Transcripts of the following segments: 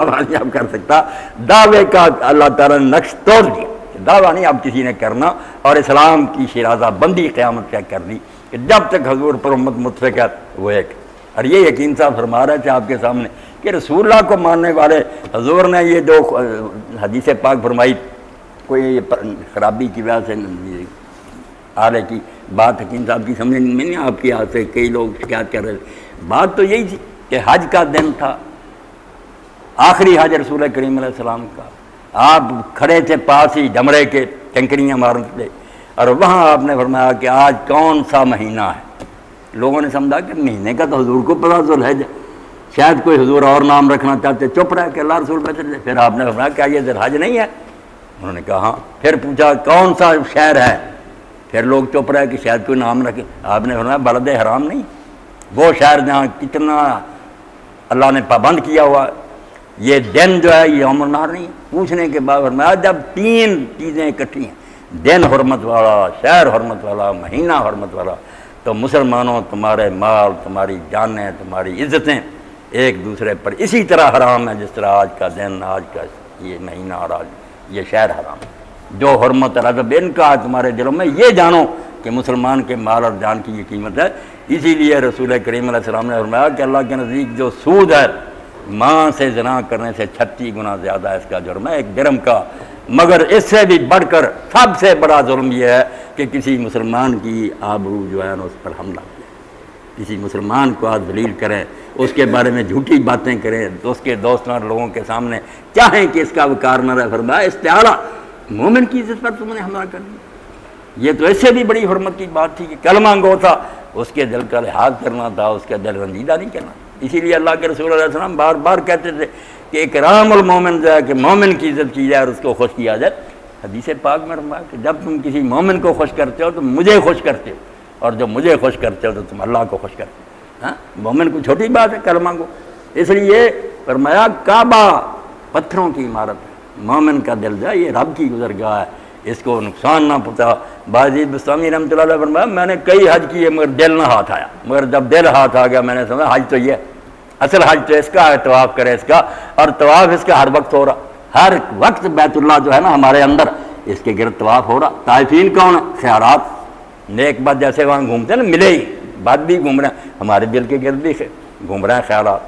دعویٰ نہیں اب کر سکتا. دعوے کا اللہ تعالیٰ نے نقش توڑ دیا. دعویٰ نہیں اب کسی نے کرنا. اور اسلام کی شیرازہ بندی قیامت کیا کر دی کہ جب تک حضور پر امت متفق ہے وہ ایک. اور یہ یقین صاحب فرما رہے تھے آپ کے سامنے کہ رسول اللہ کو ماننے والے حضور نے یہ جو حدیث پاک فرمائی, کوئی خرابی کی وجہ سے آلے کی بات حکیم صاحب کی سمجھ میں نہیں, آپ کی یاد سے کئی لوگ شکایت کر رہے تھے. بات تو یہی تھی کہ حج کا دن تھا, آخری حج رسول کریم علیہ السلام کا. آپ کھڑے تھے پاس ہی ڈمرے کے, ٹنکریاں مارتے تھے, اور وہاں آپ نے فرمایا کہ آج کون سا مہینہ ہے. لوگوں نے سمجھا کہ مہینے کا تو حضور کو پتہ ذوالحج ہے, شاید کوئی حضور اور نام رکھنا چاہتے, چپ رہے کہ اللہ رسول بہتر ہے. پھر آپ نے فرمایا کیا یہ ذوالحج نہیں ہے؟ انہوں نے کہا ہاں. پھر پوچھا کون سا شہر ہے؟ پھر لوگ چپ رہے کہ شاید کوئی نام رکھے. آپ نے فرمایا بلد حرام نہیں, وہ شہر جہاں کتنا اللہ نے پابند کیا ہوا. یہ دن جو ہے یہ یوم النہر نہیں. پوچھنے کے بعد فرمایا جب تین چیزیں اکٹھی ہیں, دن حرمت والا, شہر حرمت والا, مہینہ حرمت والا, تو مسلمانوں تمہارے مال, تمہاری جانیں, تمہاری عزتیں ایک دوسرے پر اسی طرح حرام ہیں جس طرح آج کا دن, آج کا یہ مہینہ اور آج یہ شہر حرام ہے. جو حرمت اور ادب ان کا تمہارے دلوں میں, یہ جانو کہ مسلمان کے مال اور جان کی یہ قیمت ہے. اسی لیے رسول کریم علیہ السلام نے فرمایا کہ اللہ کے نزدیک جو سود ہے ماں سے زنا کرنے سے 36 گنا زیادہ ہے اس کا جرم ہے, 1 درہم کا. مگر اس سے بھی بڑھ کر سب سے بڑا ظلم یہ ہے کہ کسی مسلمان کی آبرو جو ہے نا اس پر حملہ کرے, کسی مسلمان کو آج ذلیل کریں, اس کے بارے میں جھوٹی باتیں کریں, اس کے دوستوں اور لوگوں کے سامنے چاہیں کہ اس کا وقار نہ رہے. فرمایا استعارہ مومن کی عزت پر تم نے حملہ کر دیا. یہ تو اس سے بھی بڑی حرمت کی بات تھی کہ کلمہ گو تھا, اس کے دل کا لحاظ کرنا تھا, اس کا دل رنجیدہ نہیں کرنا. اسی لیے اللہ کے رسول علیہ السلام بار بار کہتے تھے کہ اکرام المومن جو ہے کہ مومن کی عزت کی جائے اور اس کو خوش کیا جائے. حدیث پاک میں فرمایا کہ جب تم کسی مومن کو خوش کرتے ہو تو مجھے خوش کرتے ہو, اور جب مجھے خوش کرتے ہو تو تم اللہ کو خوش کرتے ہو. ہاں, مومن کو چھوٹی بات ہے کلمہ کو. اس لیے فرمایا کعبہ پتھروں کی عمارت ہے, مومن کا دل جو ہے یہ رب کی گزرگاہ ہے, اس کو نقصان نہ پہنچا. باجید بستامی رحمۃ اللہ علیہ فرمایا میں نے کئی حج کیے مگر دل نہ ہاتھ آیا, مگر جب دل ہاتھ آ گیا میں نے سمجھا حج تو یہ ہے, اصل حج تو اس کا ہے, طواف کرے اس کا, اور طواف اس کا ہر وقت ہو رہا, ہر وقت بیت اللہ جو ہے نا ہمارے اندر اس کے گرد طواف ہو رہا. طائفین کون ہے؟ خیارات, نیک بات جیسے وہاں گھومتے ہیں نا ملے ہی بات بھی گھوم رہے ہیں, ہمارے دل کے گرد بھی گھوم رہے ہیں خیالات.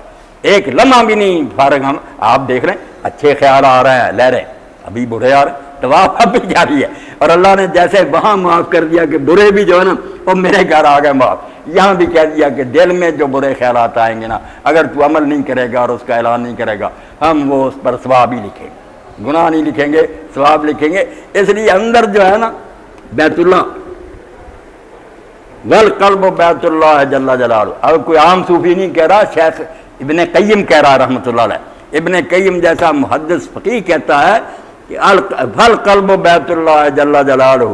ایک لمحہ بھی نہیں فارغ ہم, آپ دیکھ رہے ہیں اچھے خیال آ رہے ہیں, لے رہے ہیں, ابھی برے آ رہے ہیں, طواف اب بھی جاری ہے. اور اللہ نے جیسے وہاں معاف کر دیا کہ برے بھی جو ہے نا وہ میرے گھر آ گئے معاف, یہاں بھی کہہ دیا کہ دل میں جو برے خیالات آئیں گے نا اگر تو عمل نہیں کرے گا اور اس کا اعلان نہیں کرے گا ہم وہ اس پر ثواب ہی لکھیں گے, گناہ نہیں لکھیں گے, ثواب لکھیں گے. اس لیے اندر جو ہے نا بیت اللہ والقلب بیت اللہ جل جلالہ. اب کوئی عام صوفی نہیں کہہ رہا, شیخ ابن قیم کہہ رہا رحمۃ اللہ علیہ. ابن قیم جیسا محدث فقیہ کہتا ہے کہ القلب بیت اللہ جل جلالہ,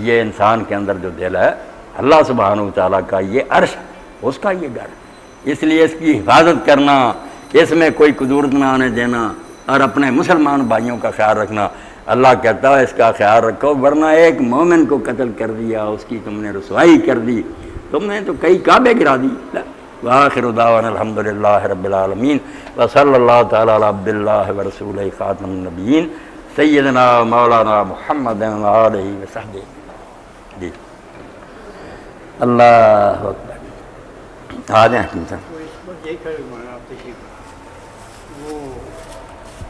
یہ انسان کے اندر جو دل ہے اللہ سبحانہ وتعالیٰ کا یہ عرش اس کا یہ گھر. اس لیے اس کی حفاظت کرنا, اس میں کوئی قدورت نہ آنے دینا, اور اپنے مسلمان بھائیوں کا خیال رکھنا. اللہ کہتا ہے اس کا خیال رکھو ورنہ ایک مومن کو قتل کر دیا, اس کی تم نے رسوائی کر دی, تم نے تو کئی کعبے گرا دی. وآخر دعوانا الحمدللہ رب العالمین وصلی اللہ تعالی علی عبد اللہ ورسولہ خاتم النبیین سیدنا مولانا محمد وآلہ وصحبہ. جی اللہ اکبر. آ جائیں